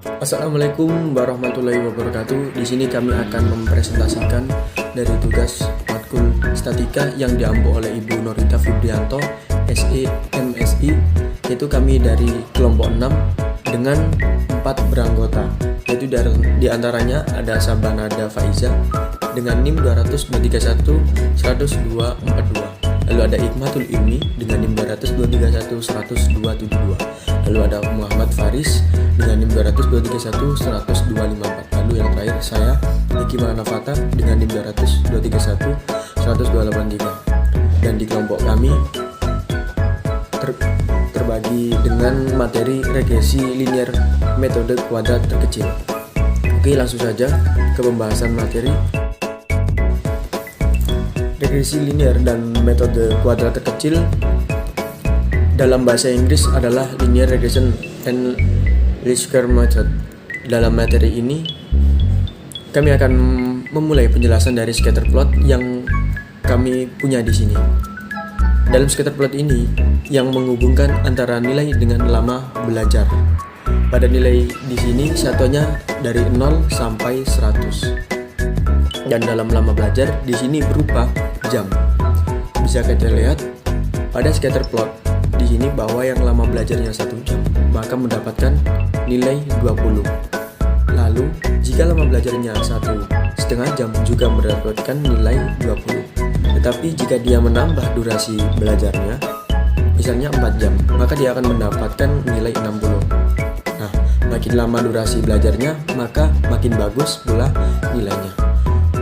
Assalamualaikum warahmatullahi wabarakatuh. Di sini kami akan mempresentasikan dari tugas matkul statika yang diampu oleh Ibu Norita Fibrianto, SE MSI, yaitu kami dari kelompok 6 dengan 4 beranggota, yaitu di antaranya ada Sabanada Faiza dengan NIM 200-231 10242. Lalu ada Hikmatul Ilmi dengan NIM 200-231 10272. Lalu ada Muhammad Faris dengan NIM 200-231 10254. Lalu yang terakhir saya, Niki Manafata dengan NIM 200-231 10283. Dan di kelompok kami terbagi dengan materi regresi linear metode kuadrat terkecil. Oke, langsung saja ke pembahasan materi. Regresi linear dan metode kuadrat terkecil dalam bahasa Inggris adalah linear regression and least square method. Dalam materi ini kami akan memulai penjelasan dari scatter plot yang kami punya di sini. Dalam scatter plot ini yang menghubungkan antara nilai dengan lama belajar. Pada nilai di sini satuannya dari 0 sampai 100. Dan dalam lama belajar di sini berupa jam. Bisa kita lihat pada scatter plot di sini bahwa yang lama belajarnya 1 jam maka mendapatkan nilai 20. Lalu jika lama belajarnya 1,5 jam juga mendapatkan nilai 20. Tetapi jika dia menambah durasi belajarnya misalnya 4 jam maka dia akan mendapatkan nilai 60. Nah, makin lama durasi belajarnya maka makin bagus pula nilainya.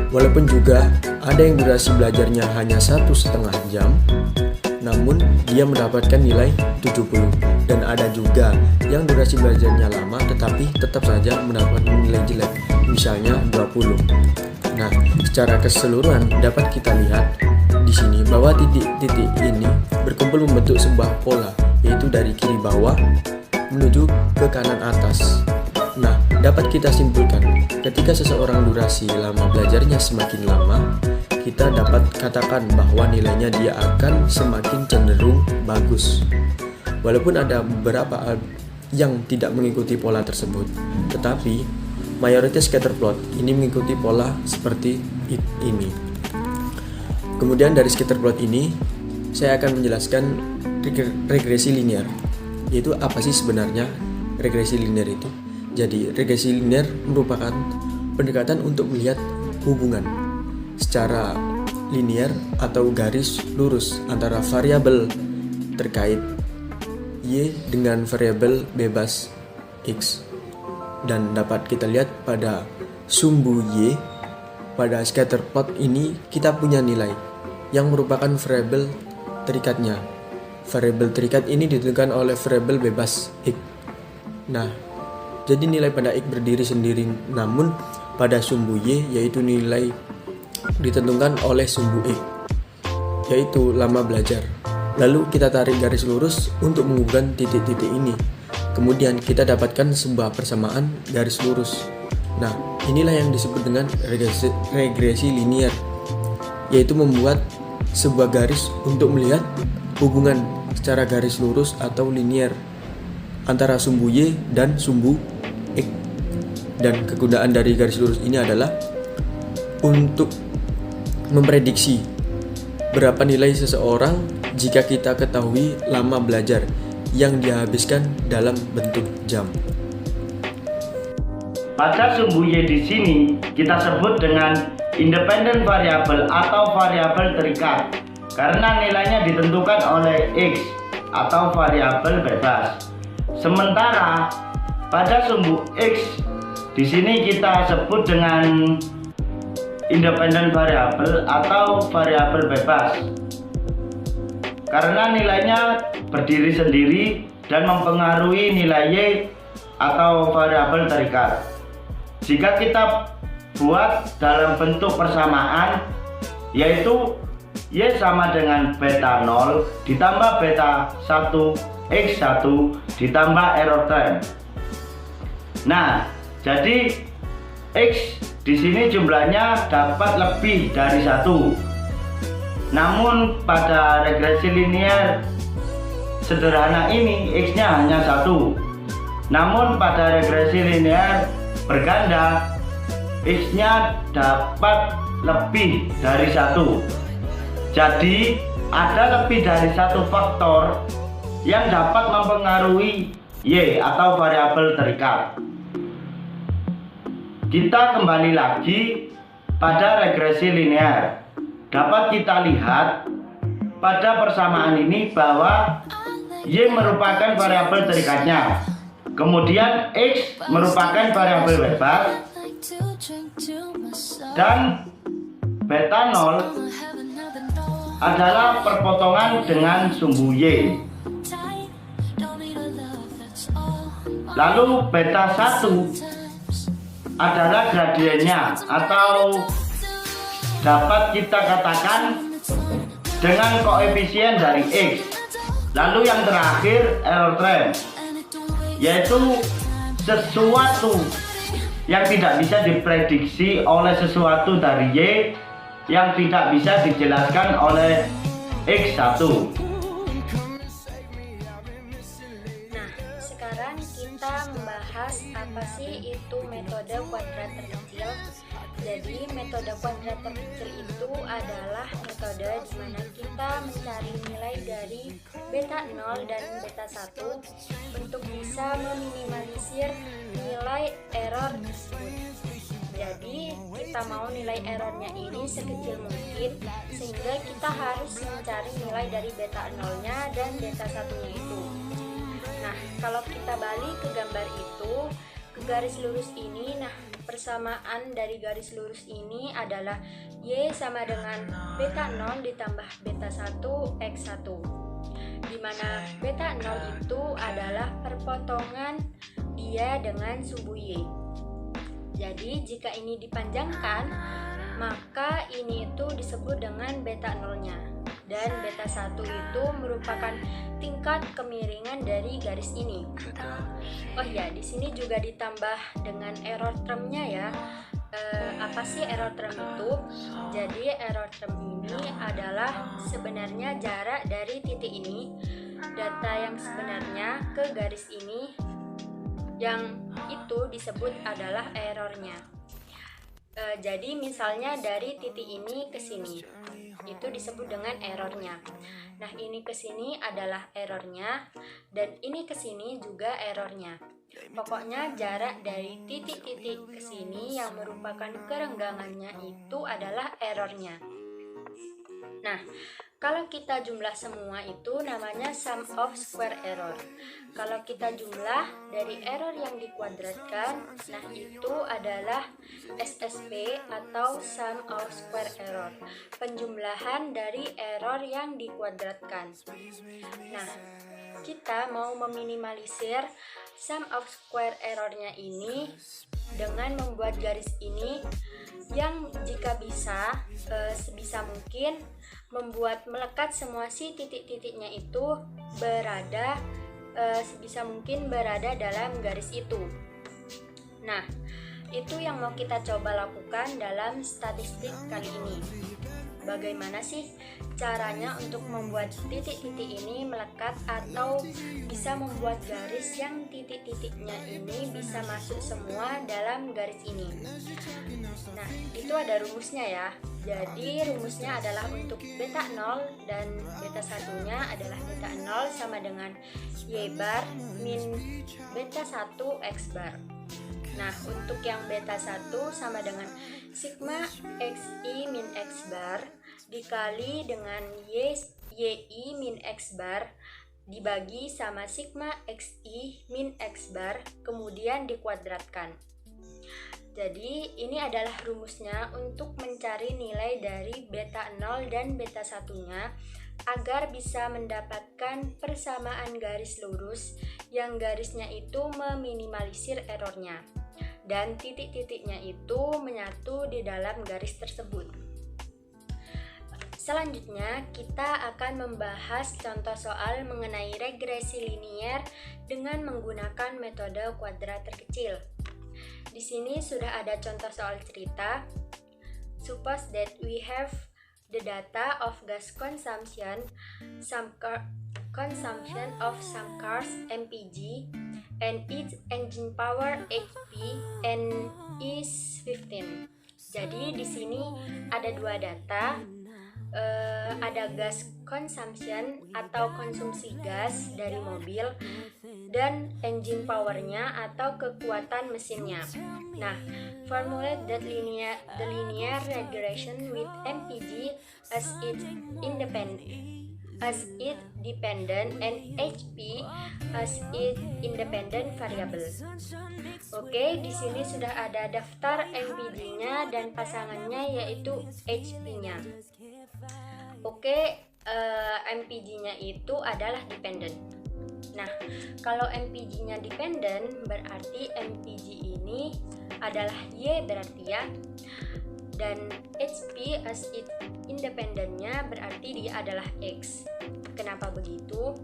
Walaupun juga ada yang durasi belajarnya hanya 1,5 jam, namun dia mendapatkan nilai 70. Dan ada juga yang durasi belajarnya lama tetapi tetap saja mendapatkan nilai jelek, misalnya 20. Nah, secara keseluruhan dapat kita lihat di sini bahwa titik-titik ini berkumpul membentuk sebuah pola, yaitu dari kiri bawah menuju ke kanan atas. Nah, dapat kita simpulkan, ketika seseorang durasi lama belajarnya semakin lama, kita dapat katakan bahwa nilainya dia akan semakin cenderung bagus. Walaupun ada beberapa yang tidak mengikuti pola tersebut, tetapi mayoritas scatter plot ini mengikuti pola seperti ini. Kemudian dari scatter plot ini, saya akan menjelaskan regresi linear, yaitu apa sih sebenarnya regresi linear itu. Jadi, regresi linear merupakan pendekatan untuk melihat hubungan secara linear atau garis lurus antara variabel terkait Y dengan variabel bebas X. Dan dapat kita lihat pada sumbu Y, pada scatter plot ini kita punya nilai yang merupakan variabel terikatnya. Variabel terikat ini ditentukan oleh variabel bebas X. Nah, jadi nilai pada X berdiri sendiri, namun pada sumbu Y yaitu nilai ditentukan oleh sumbu X, yaitu lama belajar. Lalu kita tarik garis lurus untuk menghubungkan titik-titik ini. Kemudian kita dapatkan sebuah persamaan garis lurus. Nah, inilah yang disebut dengan regresi linear, yaitu membuat sebuah garis untuk melihat hubungan secara garis lurus atau linear antara sumbu Y dan sumbu X. Dan kegunaan dari garis lurus ini adalah untuk memprediksi berapa nilai seseorang jika kita ketahui lama belajar yang dihabiskan dalam bentuk jam. Pada sumbu Y di sini kita sebut dengan independent variable atau variabel terikat karena nilainya ditentukan oleh X atau variabel bebas. Sementara pada sumbu X di sini kita sebut dengan independent variable atau variabel bebas karena nilainya berdiri sendiri dan mempengaruhi nilai Y atau variabel terikat. Jika kita buat dalam bentuk persamaan, yaitu Y sama dengan beta 0 ditambah beta 1 X1 ditambah error time. Nah, jadi X di sini jumlahnya dapat lebih dari 1. Namun pada regresi linear sederhana ini X-nya hanya 1. Namun pada regresi linear berganda, X-nya dapat lebih dari satu. Jadi ada lebih dari satu faktor yang dapat mempengaruhi Y atau variabel terikat. Kita kembali lagi pada regresi linear. Dapat kita lihat pada persamaan ini bahwa Y merupakan variabel terikatnya. Kemudian X merupakan variabel bebas dan beta 0 adalah perpotongan dengan sumbu Y. Lalu beta 1 adalah gradiennya atau dapat kita katakan dengan koefisien dari X. Lalu yang terakhir error term, yaitu sesuatu yang tidak bisa diprediksi oleh sesuatu dari Y yang tidak bisa dijelaskan oleh X1. Nah, sekarang kita membahas apa sih itu metode kuadrat terkecil. Jadi metode kuadrat terkecil itu adalah metode di mana kita mencari nilai dari beta 0 dan beta 1 untuk bisa meminimalisir nilai error tersebut. Jadi kita mau nilai errornya ini sekecil mungkin, sehingga kita harus mencari nilai dari beta 0-nya dan beta 1-nya itu. Nah, kalau kita balik ke gambar itu, ke garis lurus ini, nah persamaan dari garis lurus ini adalah Y sama dengan beta 0 ditambah beta 1 X1, dimana beta 0 itu adalah perpotongan dia dengan sumbu Y. Jadi jika ini dipanjangkan, maka ini itu disebut dengan beta 0-nya. Dan beta 1 itu merupakan tingkat kemiringan dari garis ini. Oh ya, di sini juga ditambah dengan error term-nya ya. Apa sih error term itu? Jadi error term ini adalah sebenarnya jarak dari titik ini, data yang sebenarnya ke garis ini, yang itu disebut adalah errornya. Jadi misalnya dari titik ini ke sini, itu disebut dengan errornya. Nah, ini ke sini adalah errornya, dan ini ke sini juga errornya. Pokoknya jarak dari titik-titik ke sini yang merupakan kerenggangannya itu adalah errornya. Nah, kalau kita jumlah semua itu namanya sum of square error. Kalau kita jumlah dari error yang dikuadratkan, nah itu adalah SSP atau sum of square error, penjumlahan dari error yang dikuadratkan. Nah, kita mau meminimalisir sum of square errornya ini dengan membuat garis ini yang jika bisa sebisa mungkin membuat melekat semua si titik-titiknya itu berada sebisa mungkin berada dalam garis itu. Nah, itu yang mau kita coba lakukan dalam statistik kali ini. Bagaimana sih caranya untuk membuat titik-titik ini melekat atau bisa membuat garis yang titik-titiknya ini bisa masuk semua dalam garis ini? Nah, itu ada rumusnya ya. Jadi rumusnya adalah untuk beta 0 dan beta 1-nya adalah beta 0 sama dengan Y bar min beta 1 X bar. Nah, untuk yang beta 1 sama dengan sigma XI min X bar dikali dengan YI min X bar dibagi sama sigma XI min X bar kemudian dikuadratkan. Jadi ini adalah rumusnya untuk mencari nilai dari beta 0 dan beta 1-nya agar bisa mendapatkan persamaan garis lurus yang garisnya itu meminimalisir errornya dan titik-titiknya itu menyatu di dalam garis tersebut. Selanjutnya kita akan membahas contoh soal mengenai regresi linier dengan menggunakan metode kuadrat terkecil. Di sini sudah ada contoh soal cerita. Suppose that we have the data of gas consumption of some cars MPG and its engine power HP and is 15. Jadi di sini ada dua data, ada gas consumption atau konsumsi gas dari mobil dan engine powernya atau kekuatan mesinnya. Nah, formulate the linear regression with MPG as it dependent and HP as it independent variable. Oke, di sini sudah ada daftar MPG-nya dan pasangannya yaitu HP-nya. Oke, MPG-nya itu adalah dependent. Nah, kalau MPG-nya dependent berarti MPG ini adalah Y berarti ya. Dan HP as it independent-nya berarti dia adalah X. Kenapa begitu?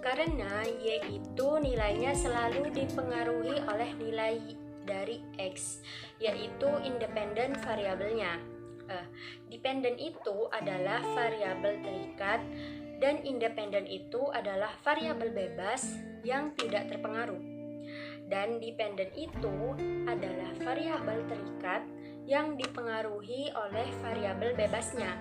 Karena Y itu nilainya selalu dipengaruhi oleh nilai dari X, yaitu independent variabelnya. Dependent itu adalah variabel terikat dan independent itu adalah variabel bebas yang tidak terpengaruh. Dan dependent itu adalah variabel terikat yang dipengaruhi oleh variabel bebasnya.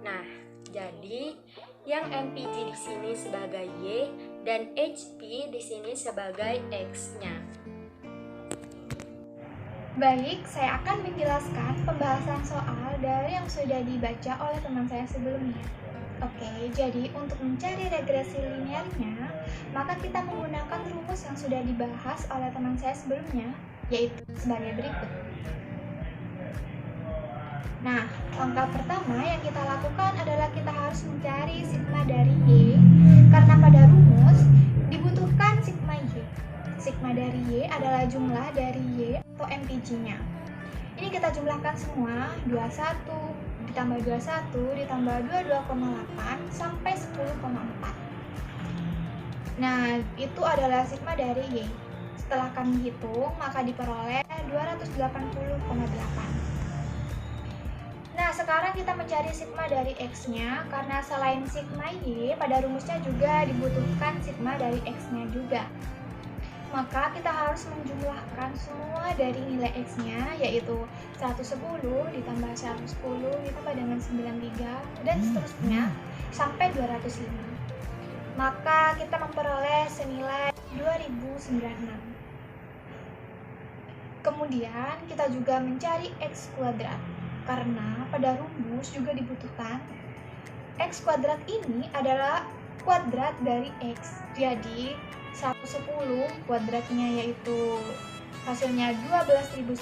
Nah, jadi yang MPG di sini sebagai Y dan HP di sini sebagai X-nya. Baik, saya akan menjelaskan pembahasan soal dari yang sudah dibaca oleh teman saya sebelumnya. Oke, jadi untuk mencari regresi linearnya, maka kita menggunakan rumus yang sudah dibahas oleh teman saya sebelumnya, yaitu sebagai berikut. Nah, langkah pertama yang kita lakukan adalah kita harus mencari sigma dari Y, karena pada rumus dibutuhkan sigma Y. Sigma dari Y adalah jumlah dari Y atau MPG-nya. Ini kita jumlahkan semua, 21 ditambah 21 ditambah 22,8 sampai 10,4. Nah, itu adalah sigma dari Y. Setelah kami hitung, maka diperoleh 280,8. Nah, sekarang kita mencari sigma dari X-nya, karena selain sigma Y, pada rumusnya juga dibutuhkan sigma dari X-nya juga. Maka kita harus menjumlahkan semua dari nilai X-nya, yaitu 110 ditambah 110 ditambah dengan 93 dan seterusnya sampai 205. Maka kita memperoleh senilai 2096. Kemudian kita juga mencari X kuadrat, karena pada rumus juga dibutuhkan X kuadrat ini adalah kuadrat dari X. Jadi 110 kuadratnya yaitu hasilnya 12.100.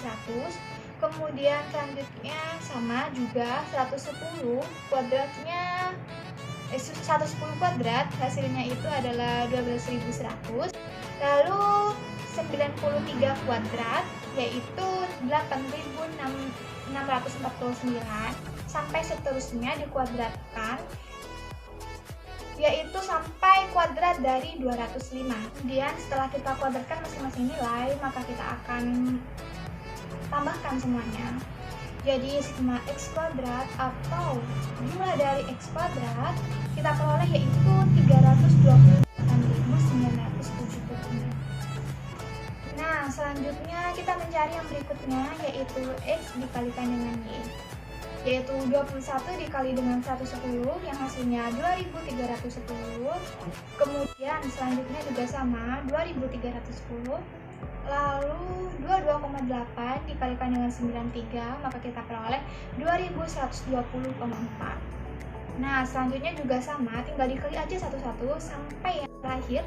Kemudian selanjutnya sama juga 110 kuadratnya 110 kuadrat hasilnya itu adalah 12.100. Lalu 93 kuadrat yaitu 8.649 sampai seterusnya dikuadratkan yaitu sampai kuadrat dari 205. Kemudian setelah kita kuadratkan masing-masing nilai, maka kita akan tambahkan semuanya. Jadi sigma X kuadrat atau jumlah dari X kuadrat kita peroleh yaitu 328.970. Nah, selanjutnya kita mencari yang berikutnya yaitu X dikalikan dengan Y, yaitu 21 dikali dengan 110 yang hasilnya 2310. Kemudian selanjutnya juga sama 2310. Lalu 22,8 dikalikan dengan 93, maka kita peroleh 2120,4. Nah, selanjutnya juga sama, tinggal dikali aja satu-satu sampai yang terakhir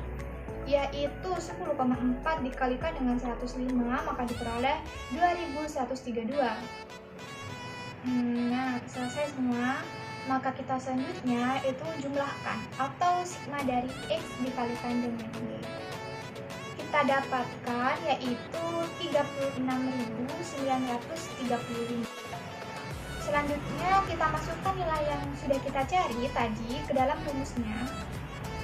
yaitu 10,4 dikalikan dengan 105, maka diperoleh 2132. Nah, selesai semua. Maka kita selanjutnya itu jumlahkan atau sigma dari X dikalikan dengan Y. Kita dapatkan yaitu 36.935. Selanjutnya kita masukkan nilai yang sudah kita cari tadi ke dalam rumusnya.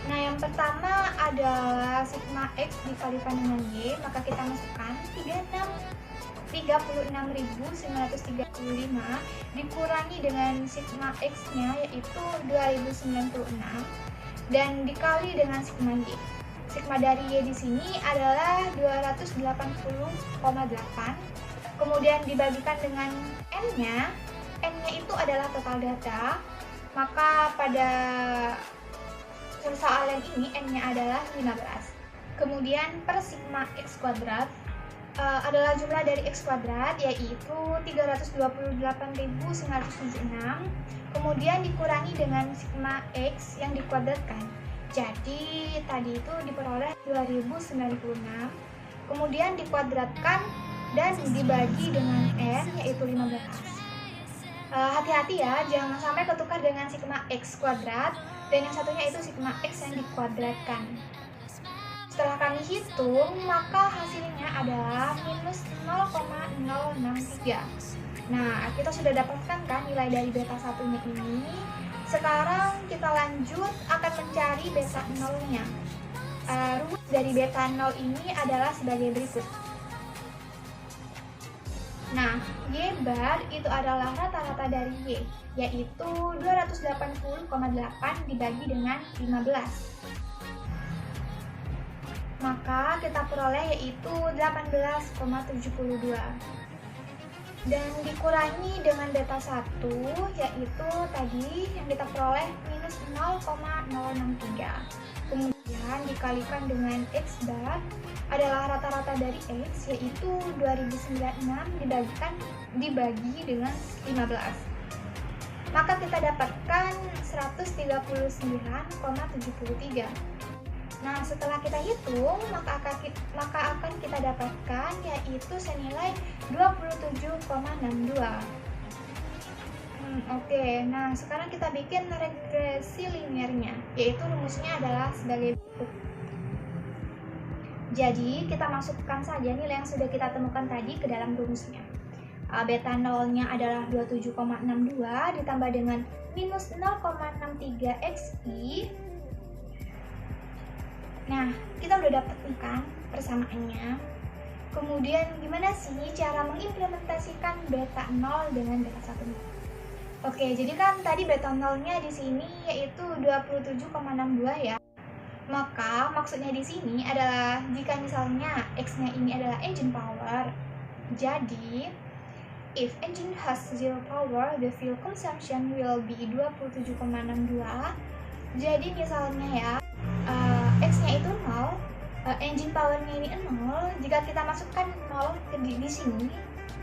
Nah, yang pertama adalah sigma X dikalikan dengan Y, maka kita masukkan 36.935 dikurangi dengan sigma X-nya yaitu 2096 dan dikali dengan sigma Y. sigma dari Y di sini adalah 280,8. Kemudian dibagikan dengan N-nya. N-nya itu adalah total data. Maka pada persoalan ini N-nya adalah 15. Kemudian per sigma X kuadrat adalah jumlah dari X kuadrat, yaitu 328.976. Kemudian dikurangi dengan sigma X yang dikuadratkan. Jadi tadi itu diperoleh 2096. Kemudian dikuadratkan dan dibagi dengan N, yaitu 15. Hati-hati ya, jangan sampai ketukar dengan sigma X kuadrat dan yang satunya itu sigma X yang dikuadratkan. Setelah kami hitung, maka hasilnya adalah minus 0,063. Nah, kita sudah dapatkan kan nilai dari beta 1-nya ini. Sekarang kita lanjut akan mencari beta 0-nya. Rumus dari beta 0 ini adalah sebagai berikut. Nah, Y bar itu adalah rata-rata dari Y, yaitu 280,8 dibagi dengan 15. Maka kita peroleh yaitu 18,72. Dan dikurangi dengan beta 1, yaitu tadi yang kita peroleh minus 0,063. Kemudian dikalikan dengan X bar adalah rata-rata dari X, yaitu 2096 dibagi dengan 15. Maka kita dapatkan 139,73. Nah, setelah kita hitung, maka akan kita dapatkan yaitu senilai 27,62. Oke, nah sekarang kita bikin regresi linearnya, yaitu rumusnya adalah sebagai berikut. Jadi, kita masukkan saja nilai yang sudah kita temukan tadi ke dalam rumusnya. Beta 0-nya adalah 27,62 ditambah dengan minus 0,63 XI. Nah, kita udah dapet nih kan persamaannya. Kemudian gimana sih cara mengimplementasikan beta 0 dengan beta 1? Oke, jadi kan tadi beta 0-nya di sini yaitu 27,62 ya. Maka maksudnya di sini adalah jika misalnya X-nya ini adalah engine power. Jadi, if engine has zero power, the fuel consumption will be 27,62. Jadi misalnya ya, X-nya itu 0, engine power-nya ini 0. Jika kita masukkan 0 di sini,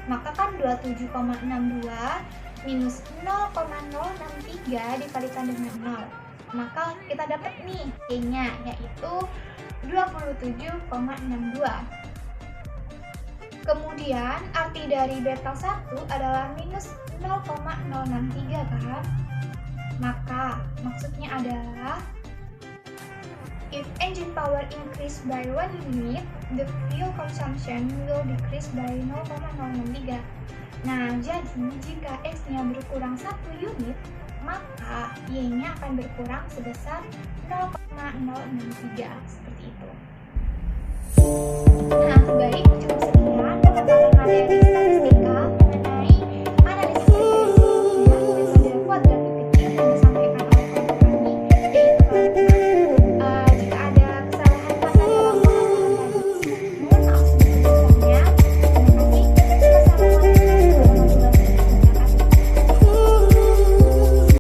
maka kan 27,62 minus 0,063 dikalikan dengan 0. Maka kita dapat nih Y-nya, yaitu 27,62. Kemudian arti dari beta 1 adalah minus 0,063 kan? Maka maksudnya adalah if engine power increase by 1 unit, the fuel consumption will decrease by 0,063. Nah, jadi jika X-nya berkurang 1 unit, maka Y-nya akan berkurang sebesar 0,063, seperti itu. Nah, baik,